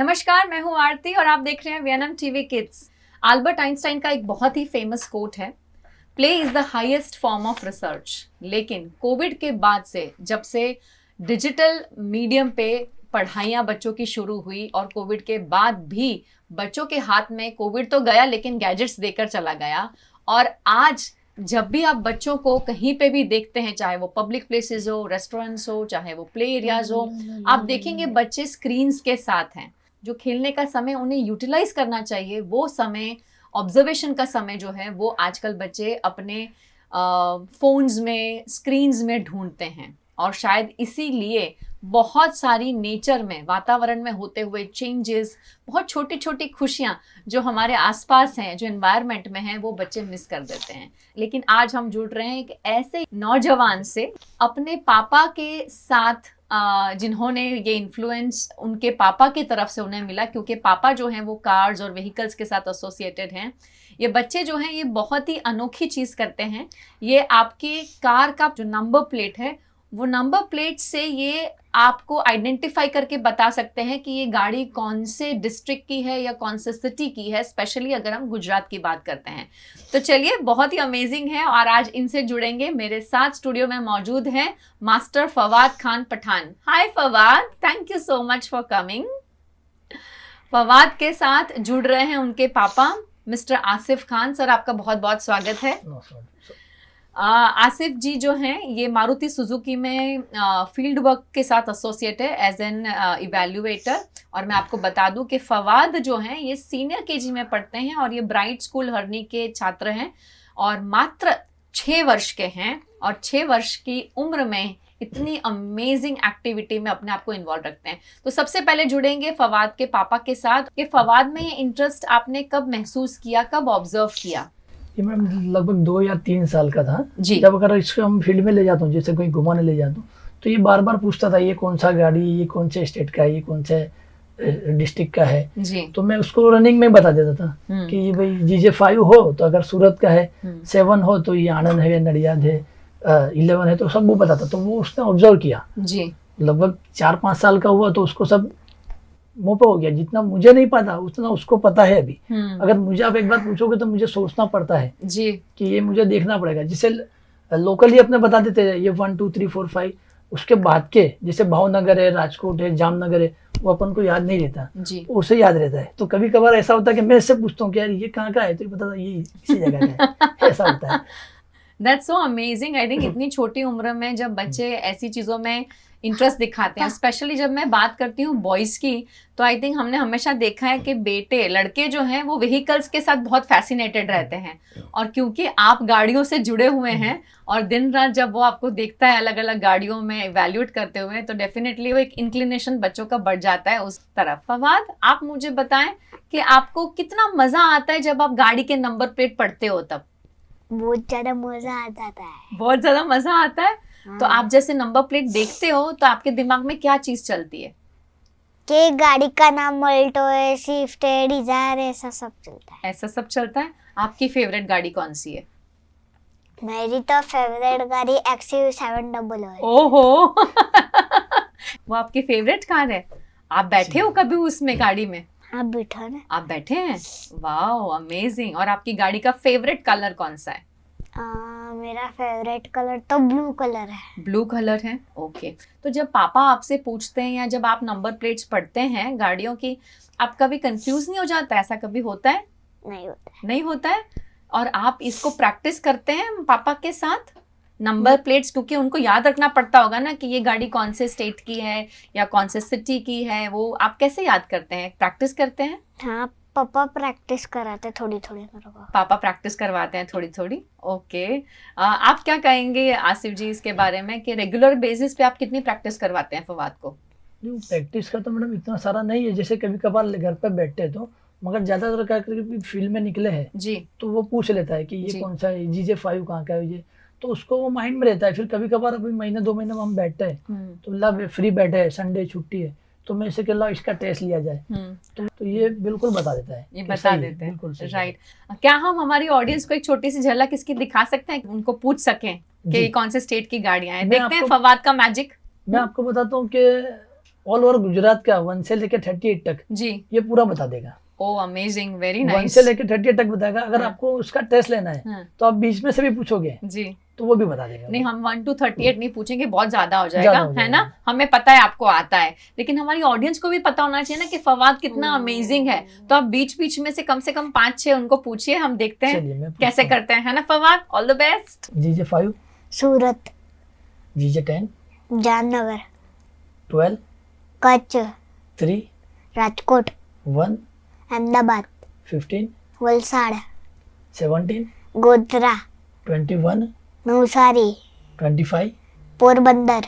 नमस्कार, मैं हूँ आरती और आप देख रहे हैं VNM TV kids. Albert Einstein का एक बहुत ही फेमस कोट है, play is the highest form of research. लेकिन कोविड के बाद से, जब से डिजिटल मीडियम पे पढ़ाइयाँ बच्चों की शुरू हुई और कोविड के बाद भी बच्चों के हाथ में कोविड तो गया लेकिन गैजेट्स देकर चला गया। और आज जब भी आप बच्चों को कहीं पे भी देखते हैं, चाहे वो पब्लिक प्लेसेस हो, रेस्टोरेंट्स हो, चाहे वो प्ले एरियाज हो, आप देखेंगे बच्चे स्क्रीन्स के साथ हैं। जो खेलने का समय उन्हें यूटिलाइज करना चाहिए, वो समय, ऑब्जर्वेशन का समय जो है वो आजकल बच्चे अपने फोन्स में, स्क्रीन्स में ढूंढते हैं। और शायद इसीलिए बहुत सारी नेचर में, वातावरण में होते हुए चेंजेस, बहुत छोटी छोटी खुशियाँ जो हमारे आसपास हैं, जो एनवायरनमेंट में हैं, वो बच्चे मिस कर देते हैं। लेकिन आज हम जुड़ रहे हैं एक ऐसे नौजवान से, अपने पापा के साथ, जिन्होंने ये इन्फ्लुएंस उनके पापा की तरफ से उन्हें मिला, क्योंकि पापा जो हैं वो कार्स और व्हीकल्स के साथ एसोसिएटेड हैं। ये बच्चे जो हैं ये बहुत ही अनोखी चीज़ करते हैं। ये आपकी कार का जो नंबर प्लेट है, वो नंबर प्लेट से ये आपको आइडेंटिफाई करके बता सकते हैं कि ये गाड़ी कौन से डिस्ट्रिक्ट की है या कौन से सिटी की है, स्पेशली अगर हम गुजरात की बात करते हैं। तो चलिए, बहुत ही अमेजिंग है और आज इनसे जुड़ेंगे। मेरे साथ स्टूडियो में मौजूद हैं master Fawad Khan Pathan. Hi Fawad, thank you so much for coming. Fawad के साथ जुड़ रहे हैं उनके पापा मिस्टर आसिफ खान। सर, आपका बहुत बहुत स्वागत है। आसिफ जी जो हैं ये मारुति सुजुकी में फील्ड वर्क के साथ एसोसिएट है एज एन इवैल्यूएटर। और मैं आपको बता दूं कि फवाद जो हैं ये सीनियर केजी में पढ़ते हैं और ये ब्राइट स्कूल हरनी के छात्र हैं और मात्र 6 वर्ष के हैं। और 6 वर्ष की उम्र में इतनी अमेजिंग एक्टिविटी में अपने आप को इन्वॉल्व रखते हैं। तो सबसे पहले जुड़ेंगे फवाद के पापा के साथ कि फवाद में ये इंटरेस्ट आपने कब महसूस किया, कब ऑब्जर्व किया? ये मैं लगभग 2 या 3 साल का था जी। जब अगर इसको हम फील्ड में ले जाता हूँ, जैसे कोई घुमाने ले जाता हूँ, तो ये बार बार पूछता था ये कौन सा गाड़ी, ये कौन से स्टेट का है, ये कौन से डिस्ट्रिक्ट का है जी। तो मैं उसको रनिंग में बता देता था कि ये भाई GJ5 हो तो अगर सूरत का है, 7 हो तो ये आनंद है, नडियाद है, 11 है, तो सब वो बताता। तो वो उसने ऑब्जर्व किया जी। लगभग 4-5 साल का हुआ तो उसको सब मुंह पे हो गया। जितना मुझे नहीं पता उतना उसको पता है अभी। अगर मुझे आप एक बार पूछोगे तो मुझे सोचना पड़ता है जी कि ये मुझे देखना पड़ेगा। जिसे लोकली अपने बता देते हैं ये 1 2 3 4 5, उसके बाद के जैसे भावनगर है, राजकोट है, जामनगर है, वो अपन को याद नहीं रहता जी, उसे याद रहता है। तो कभी कभार ऐसा होता है कि मैं इससे पूछता हूँ कि यार ये कहाँ का है, तो ये पता ये इसी जगह का है। ऐसा होता है। That's so amazing. I think इतनी छोटी उम्र में जब बच्चे ऐसी चीज़ों में इंटरेस्ट दिखाते हैं, स्पेशली जब मैं बात करती हूँ बॉयज़ की, तो आई थिंक हमने हमेशा देखा है कि लड़के जो हैं वो व्हीकल्स के साथ बहुत फैसिनेटेड रहते हैं। और क्योंकि आप गाड़ियों से जुड़े हुए हैं और दिन रात जब वो आपको देखता है अलग अलग गाड़ियों में इवैल्यूएट करते हुए, तो डेफिनेटली वो एक इंक्लिनेशन बच्चों का बढ़ जाता है उस तरफ। फवाद, आप मुझे बताएं कि आपको कितना मज़ा आता है जब आप गाड़ी के नंबर प्लेट पढ़ते हो? तब बहुत ज्यादा मजा आता है। बहुत ज्यादा मजा आता है। तो आप जैसे नंबर प्लेट देखते हो तो आपके दिमाग में क्या चीज चलती है? कि गाड़ी का नाम अल्टो है, स्विफ्ट है, डिजायर है, ऐसा सब चलता है। ऐसा सब चलता है। आपकी फेवरेट गाड़ी कौन सी है? मेरी तो फेवरेट गाड़ी XUV700 है। ओहो वो आपकी फेवरेट कार है? आप बैठे हो कभी उसमें, गाड़ी में? आप बैठा ना। आप बैठे हैं? Wow, amazing. और आपकी गाड़ी का फेवरेट कलर कौन सा है? मेरा फेवरेट कलर तो ब्लू कलर है। ब्लू कलर है, ओके। तो जब पापा आपसे पूछते हैं या जब आप नंबर प्लेट्स पढ़ते हैं गाड़ियों की, आप कभी कंफ्यूज नहीं हो जाता? ऐसा कभी होता है? नहीं होता है। नहीं होता है। और आप इसको प्रैक्टिस करते हैं पापा के साथ नंबर प्लेट्स, क्योंकि उनको याद रखना पड़ता होगा ना कि ये गाड़ी कौन से स्टेट की है या कौन से सिटी की है। वो आप कैसे याद करते हैं? प्रैक्टिस करते हैं? हाँ, पापा प्रैक्टिस कराते थोड़ी थोड़ी मेरे को। पापा प्रैक्टिस करवाते हैं थोड़ी थोड़ी, ओके। आप क्या कहेंगे आसिफ जी इसके बारे में कि रेगुलर बेसिस पे आप कितनी प्रैक्टिस करवाते हैं फवाद को? प्रैक्टिस का तो मैडम इतना सारा नहीं है, जैसे कभी कभार घर पे बैठते हैं तो, मगर ज्यादातर क्या करके फील्ड में निकले हैं जी तो वो पूछ लेता है कि ये कौन सा है, GJ5 कहाँ का है ये, तो उसको वो माइंड में रहता है। फिर कभी कभार अभी महीने 2 महीने में हम बैठते हैं तो मतलब फ्री बैठे है, संडे छुट्टी है, तो मैं इसे कहला इसका टेस्ट लिया जाए तो ये बिल्कुल बता देता है। ये बता देते हैं, राइट। क्या हम हमारी ऑडियंस को एक छोटी सी झलक इसकी दिखा सकते हैं, उनको पूछ सकें कि कौन से स्टेट की गाड़ियां हैं? देखते हैं फवाद का मैजिक। मैं आपको बताता हूँ कि ऑल ओवर गुजरात का 1 से लेकर 38 तक जी। ये पूरा बता देगा। ओ अमेजिंग, वेरी 1 नाइस। से लेकर 38 तक बताएगा। अगर हाँ। आपको उसका टेस्ट लेना है हाँ। तो आप बीच में से भी पूछोगे जी। तो वो भी बता देगा। नहीं, हम 1 to 38 नहीं पूछेंगे, बहुत ज्यादा हो ज्यादा जाएगा, हो है जाएगा। ना। हमें पता है आपको आता है, लेकिन हमारी ऑडियंस को भी पता होना चाहिए ना कि फवाद कितना अमेजिंग है। तो आप बीच बीच में से कम 5-6 उनको पूछिए, हम देखते हैं चलिए मैं पूछता कैसे हूँ। करते हैं, है ना फवाद। All the best. जीजे 5, सूरत, जीजे 10, जामनगर, 12, कच्छ, 3, राजकोट, 1, अहमदाबाद, 15, वलसाड, 17, गोधरा, 21, नवसारी, 25, पोरबंदर,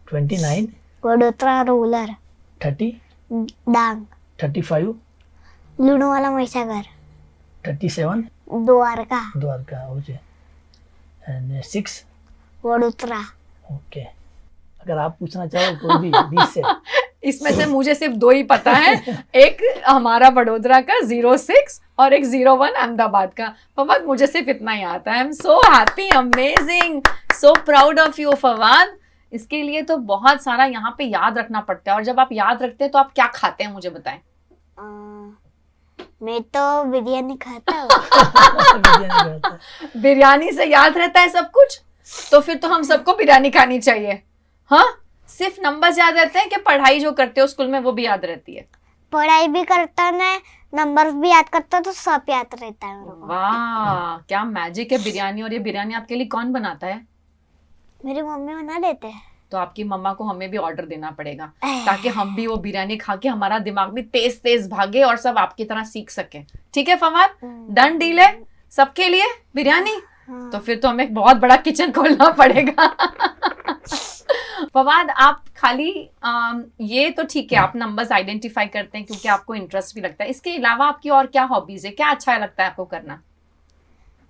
29, वडोदरा रूरल, 30, डांग, 35, लुणवाला महिसागर, 37, द्वारका, द्वारका हो जाए, एंड 6। वडोदरा। ओके, अगर आप पूछना चाहो कोई भी 20 से इसमें से मुझे सिर्फ 2 ही पता है, एक हमारा वडोदरा का 06 और एक 01 अहमदाबाद का। फवाद मुझे सिर्फ इतना ही आता है। I am so happy, amazing, so proud of you Fawad. इसके लिए तो बहुत सारा यहाँ पे याद रखना पड़ता है। और जब आप याद रखते हैं तो आप क्या खाते हैं, मुझे बताएं। मैं तो बिरयानी खाता हूँ। बिरयानी खाता है। बिरयानी से याद रहता है सब कुछ, तो फिर तो हम सबको बिरयानी खानी चाहिए। हाँ, सिर्फ नंबर्स याद रहते हैं कि पढ़ाई जो करते हो स्कूल में वो भी याद रहती है? पढ़ाई भी करता हूँ ना, नंबर भी याद करता हूँ, तो सब याद रहता है मेरे को। वाह, क्या मैजिक है बिरयानी। और ये बिरयानी आपके लिए कौन बनाता है? मेरी मम्मी बना देते हैं। तो आपकी मम्मा को हमें भी ऑर्डर देना पड़ेगा, ताकि हम भी वो बिरयानी खा के हमारा दिमाग भी तेज तेज भागे और सब आपकी तरह सीख सके। ठीक है फवाद, डन डील है सबके लिए बिरयानी। हाँ। तो फिर तो हमें एक बहुत बड़ा किचन खोलना पड़ेगा। फवाद, आप खाली ये तो ठीक है, आप नंबर्स आइडेंटिफाई करते हैं क्योंकि आपको इंटरेस्ट भी लगता है। इसके अलावा आपकी और क्या हॉबीज है, क्या अच्छा लगता है आपको करना?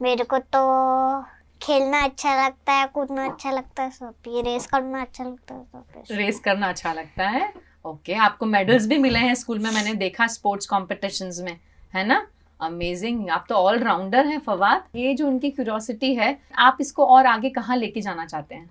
मेरे को तो खेलना अच्छा लगता है, कूदना अच्छा लगता है, सब ये रेस करना अच्छा लगता है, सब रेस करना अच्छा लगता है। ओके, आपको मेडल्स भी मिले हैं स्कूल में, मैंने देखा स्पोर्ट्स कॉम्पिटिशन्स में, है ना। अमेजिंग, आप तो ऑल राउंडर हैं फवाद। ये जो उनकी क्यूरियोसिटी है, आप इसको और आगे कहाँ लेके जाना चाहते हैं?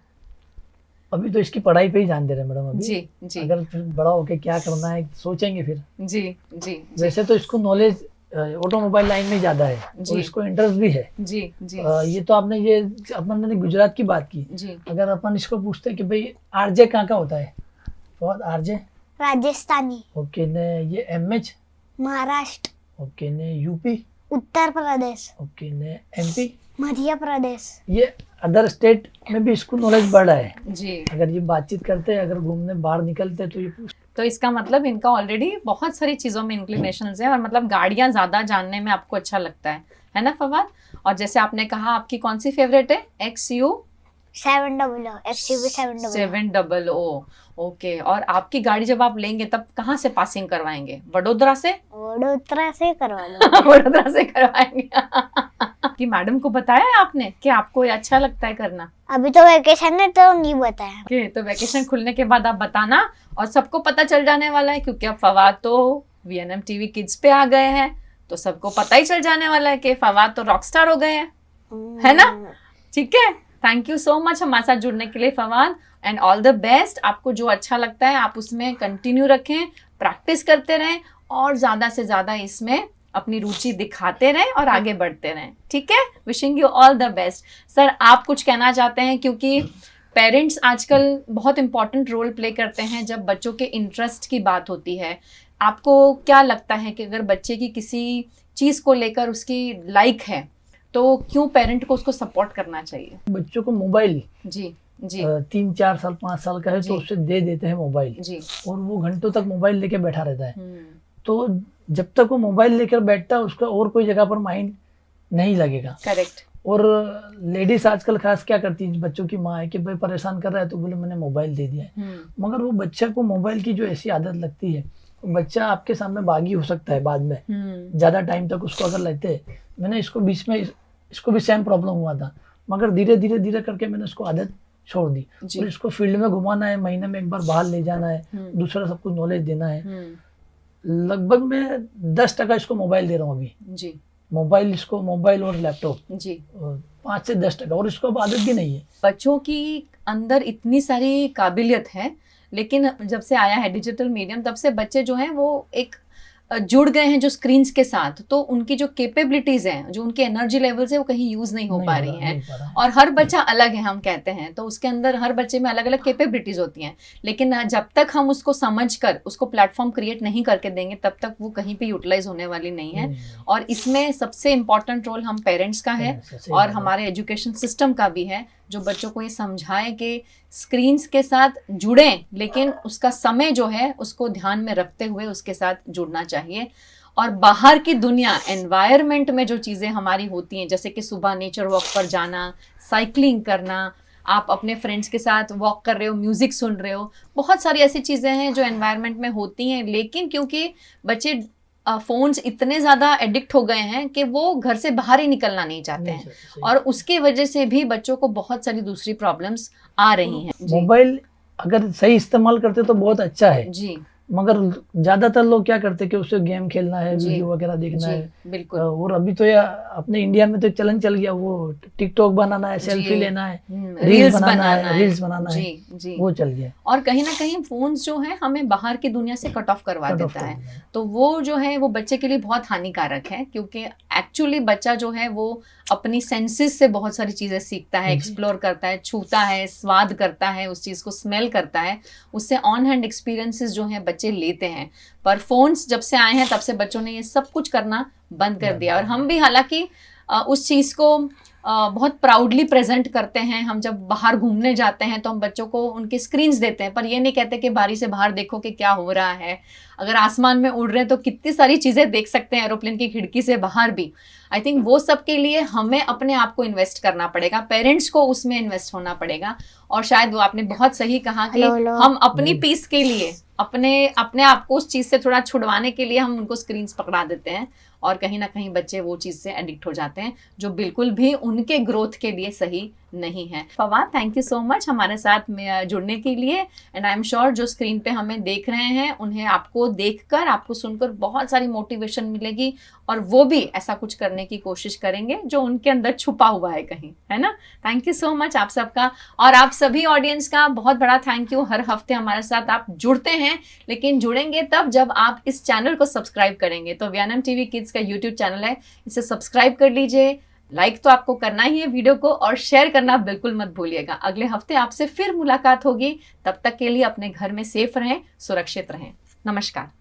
अभी तो इसकी पढ़ाई पे ही ध्यान दे रहे हैं मैडम। अभी जी जी अगर फिर बड़ा होके क्या करना है सोचेंगे फिर। जी जी वैसे तो इसको नॉलेज ऑटोमोबाइल लाइन में ज्यादा है जी। और इसको इंटरेस्ट भी है। जी जी ये तो आपने ये अपन ने गुजरात की बात की। जी। अगर अपन इसको पूछते हैं कि भाई आरजे कहाँ का होता है, बहुत आरजे। राजस्थानी, ओके ने ये एमएच, महाराष्ट्र, ओके ने यूपी, उत्तर प्रदेश, ओके ने एमपी। मध्य प्रदेश। ये अदर स्टेट में भी इसको नॉलेज बढ़ रहा है। जी। अगर ये बातचीत करते हैं, अगर घूमने बाहर निकलते हैं तो ये तो इसका मतलब इनका ऑलरेडी बहुत सारी चीज़ों में इंक्लिनेशंस है, और मतलब गाड़ियाँ ज़्यादा जानने में आपको अच्छा लगता है ना फवाद। और जैसे आपने कहा आपकी कौन सी फेवरेट है? XU 700 XUV 700। 700। ओके, और आपकी गाड़ी जब आप लेंगे तब कहाँ से पासिंग करवाएंगे? वडोदरा से? वडोदरा से करवा लो। वडोदरा से करवाएंगे। कि मैडम को बताया है आपने कि आपको ये अच्छा लगता है करना? अभी तो वेकेशन है तो नहीं बताया। ओके, तो वैकेशन खुलने के बाद आप बताना, और सबको पता चल जाने वाला है क्योंकि अब फवाद तो VNM TV किड्स पे आ गए हैं, तो सबको पता ही चल जाने वाला है कि फवाद तो रॉकस्टार हो गए हैं, है ना। ठीक है, थैंक यू सो मच हमारे साथ जुड़ने के लिए Fawad, and all the best. आपको जो अच्छा लगता है आप उसमें कंटिन्यू रखें, प्रैक्टिस करते रहें और ज़्यादा से ज़्यादा इसमें अपनी रुचि दिखाते रहें और आगे बढ़ते रहें। ठीक है, wishing you all the best. Sir, आप कुछ कहना चाहते हैं? क्योंकि पेरेंट्स आजकल बहुत इंपॉर्टेंट रोल प्ले करते हैं जब बच्चों के इंटरेस्ट की बात होती है। आपको क्या लगता है कि अगर बच्चे की किसी चीज़ को लेकर उसकी लाइक है तो क्यों पेरेंट को उसको सपोर्ट करना चाहिए? बच्चों को मोबाइल जी जी 3-4 साल 5 साल का है जी। तो उससे दे देते हैं मोबाइल, जी। और वो घंटों तक मोबाइल लेके बैठा रहता है। तो जब तक वो मोबाइल लेकर बैठता है उसका और कोई जगह पर माइंड नहीं लगेगा। करेक्ट। और लेडीज आजकल खास क्या करती है, बच्चों की माँ है कि भाई परेशान कर रहा है तो बोले मैंने मोबाइल दे दिया है। मगर वो बच्चा को मोबाइल की जो ऐसी आदत लगती है, बच्चा आपके सामने बागी हो सकता है बाद में, ज्यादा टाइम तक उसको अगर लेते हैं। मैंने इसको बीच में इसको भी सेम प्रॉब्लम हुआ था, मगर धीरे धीरे करके मैंने उसको आदत छोड़ दी। और इसको फील्ड में घुमाना है, महीने में एक बार बाहर ले जाना है, दूसरा सबको नॉलेज देना है। लगभग मैं 10% इसको मोबाइल दे रहा हूँ अभी जी। मोबाइल और लैपटॉप जी 5 से 10%, और इसको अब आदत भी नहीं है। बच्चों की अंदर इतनी सारी काबिलियत है, लेकिन जब से आया है डिजिटल मीडियम तब से बच्चे जो हैं वो एक जुड़ गए हैं जो स्क्रीन्स के साथ, तो उनकी जो कैपेबिलिटीज हैं, जो उनके एनर्जी लेवल्स है वो कहीं यूज नहीं हो पा रही हैं। और हर बच्चा अलग है हम कहते हैं, तो उसके अंदर हर बच्चे में अलग अलग कैपेबिलिटीज होती हैं, लेकिन जब तक हम उसको समझकर उसको प्लेटफॉर्म क्रिएट नहीं करके देंगे तब तक वो कहीं पे यूटिलाइज होने वाली नहीं है। और इसमें सबसे इम्पॉर्टेंट रोल हम पेरेंट्स का है और हमारे एजुकेशन सिस्टम का भी है, जो बच्चों को ये समझाएं कि स्क्रीन्स के साथ जुड़ें, लेकिन उसका समय जो है उसको ध्यान में रखते हुए उसके साथ जुड़ना चाहिए। और बाहर की दुनिया, एनवायरनमेंट में जो चीज़ें हमारी होती हैं, जैसे कि सुबह नेचर वॉक पर जाना, साइकिलिंग करना, आप अपने फ्रेंड्स के साथ वॉक कर रहे हो, म्यूज़िक सुन रहे हो, बहुत सारी ऐसी चीज़ें हैं जो एनवायरनमेंट में होती हैं, लेकिन क्योंकि बच्चे फ़ोन्स इतने ज़्यादा एडिक्ट हो गए हैं कि वो घर से बाहर ही निकलना नहीं चाहते हैं, और उसके वजह से भी बच्चों को बहुत सारी दूसरी प्रॉब्लम्स आ रही हैं। मोबाइल अगर सही इस्तेमाल करते तो बहुत अच्छा है जी, मगर ज्यादातर लोग क्या करते हैं कि उससे गेम खेलना है, वीडियो वगैरह देखना है। बिल्कुल। और अभी तो या अपने इंडिया में तो चलन चल गया, वो टिकटॉक बनाना है, सेल्फी लेना है, रील्स बनाना है, वो चल गया। और कहीं ना कहीं फोन्स जो है हमें बाहर की दुनिया से कट ऑफ करवा देता है, तो वो जो है वो बच्चे के लिए बहुत हानिकारक है, क्योंकि एक्चुअली बच्चा जो है वो अपनी सेंसेस से बहुत सारी चीजें सीखता है, एक्सप्लोर करता है, छूता है, स्वाद करता है, उस चीज को स्मेल करता है, उससे ऑन हैंड एक्सपीरियंसेस जो है बच्चे लेते हैं। पर फोन्स जब से आए हैं तब से बच्चों ने ये सब कुछ करना बंद कर दिया। और हम भी हालांकि उस चीज़ को बहुत प्राउडली प्रेजेंट करते हैं। हम जब बाहर घूमने जाते हैं तो हम बच्चों को उनके स्क्रीन्स देते हैं, पर ये नहीं कहते कि बारी से बाहर देखो कि क्या हो रहा है। अगर आसमान में उड़ रहे हैं तो कितनी सारी चीज़ें देख सकते हैं एरोप्लेन की खिड़की से बाहर भी। आई थिंक वो सब के लिए हमें अपने आप को इन्वेस्ट करना पड़ेगा, पेरेंट्स को उसमें इन्वेस्ट होना पड़ेगा। और शायद वो आपने बहुत सही कहा कि हम अपनी पीस के लिए अपने आप को उस चीज़ से थोड़ा छुड़वाने के लिए हम उनको स्क्रीन्स पकड़ा देते हैं, और कहीं ना कहीं बच्चे वो चीज़ से एडिक्ट हो जाते हैं, जो बिल्कुल भी उनके ग्रोथ के लिए सही नहीं है। Fawad, thank you so much हमारे साथ जुड़ने के लिए। एंड आई एम श्योर जो स्क्रीन पे हमें देख रहे हैं उन्हें आपको देखकर, आपको सुनकर बहुत सारी मोटिवेशन मिलेगी, और वो भी ऐसा कुछ करने की कोशिश करेंगे जो उनके अंदर छुपा हुआ है कहीं, है ना। थैंक यू सो मच आप सबका, और आप सभी ऑडियंस का बहुत बड़ा थैंक यू। हर हफ्ते हमारे साथ आप जुड़ते हैं, लेकिन जुड़ेंगे तब जब आप इस चैनल को सब्सक्राइब करेंगे। तो VNM TV किड्स का यूट्यूब चैनल है, इसे सब्सक्राइब कर लीजिए। लाइक तो आपको करना ही है वीडियो को, और शेयर करना बिल्कुल मत भूलिएगा। अगले हफ्ते आपसे फिर मुलाकात होगी, तब तक के लिए अपने घर में सेफ रहें, सुरक्षित रहें। नमस्कार।